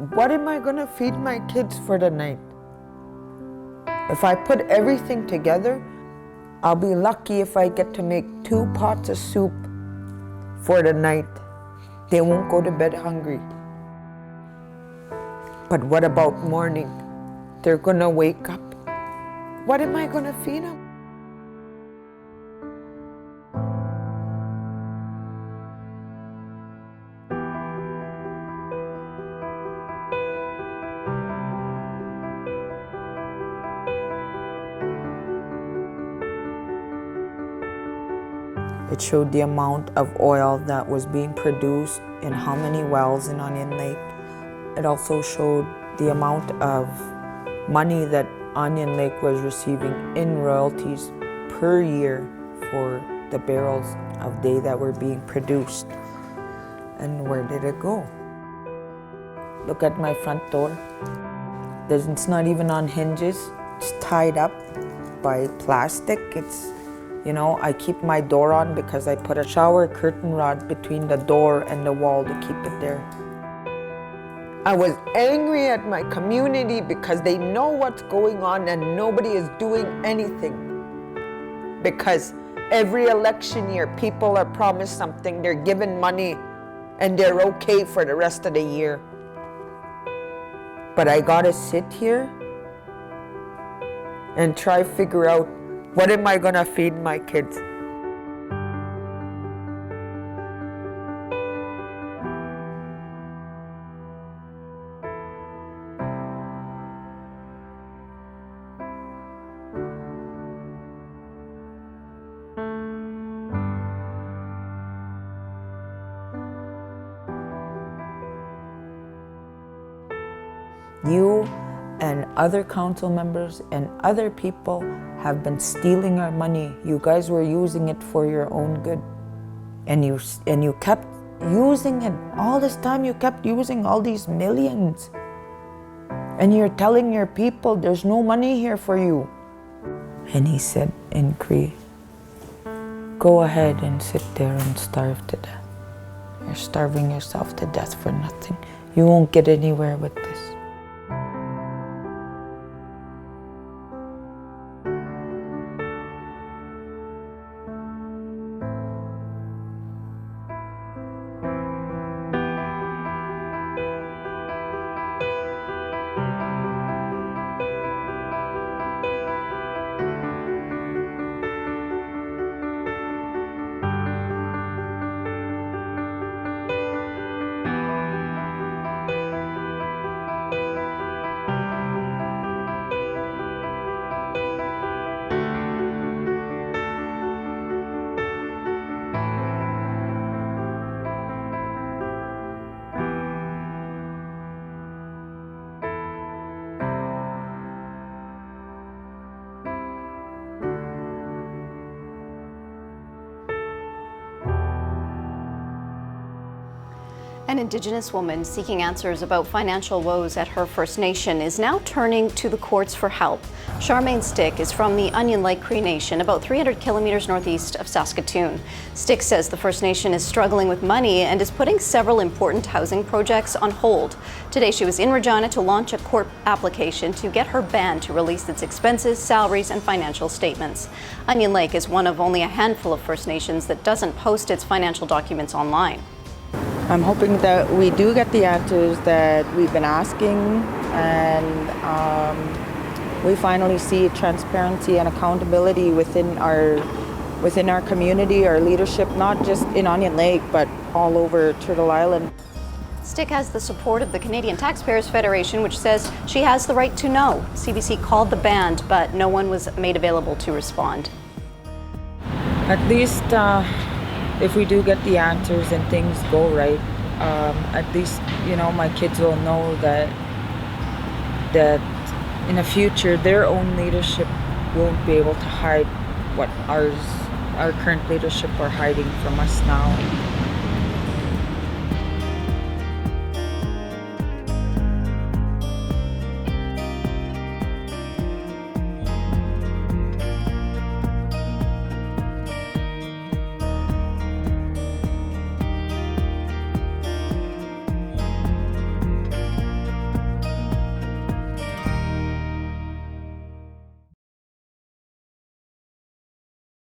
what am I gonna feed my kids for the night? If I put everything together, I'll be lucky if I get to make 2 pots of soup for the night. They won't go to bed hungry. But what about morning? They're gonna wake up. What am I gonna feed them? It showed the amount of oil that was being produced in how many wells in Onion Lake. It also showed the amount of money that Onion Lake was receiving in royalties per year for the barrels of day that were being produced. And where did it go? Look at my front door. It's not even on hinges. It's tied up by plastic. I keep my door on because I put a shower curtain rod between the door and the wall to keep it there. I was angry at my community because they know what's going on and nobody is doing anything. Because every election year, people are promised something, they're given money, and they're okay for the rest of the year. But I gotta sit here and try to figure out, what am I gonna feed my kids? You and other council members and other people have been stealing our money. You guys were using it for your own good. And you kept using it. All this time you kept using all these millions. And you're telling your people there's no money here for you. And he said in Cree, go ahead and sit there and starve to death. You're starving yourself to death for nothing. You won't get anywhere with this. An Indigenous woman seeking answers about financial woes at her First Nation is now turning to the courts for help. Charmaine Stick is from the Onion Lake Cree Nation, about 300 kilometers northeast of Saskatoon. Stick says the First Nation is struggling with money and is putting several important housing projects on hold. Today she was in Regina to launch a court application to get her band to release its expenses, salaries, and financial statements. Onion Lake is one of only a handful of First Nations that doesn't post its financial documents online. I'm hoping that we do get the answers that we've been asking, and we finally see transparency and accountability within our community, our leadership, not just in Onion Lake, but all over Turtle Island. Stick has the support of the Canadian Taxpayers Federation, which says she has the right to know. CBC called the band, but no one was made available to respond. At least if we do get the answers and things go right, at least, my kids will know that in the future, their own leadership won't be able to hide what our current leadership are hiding from us now.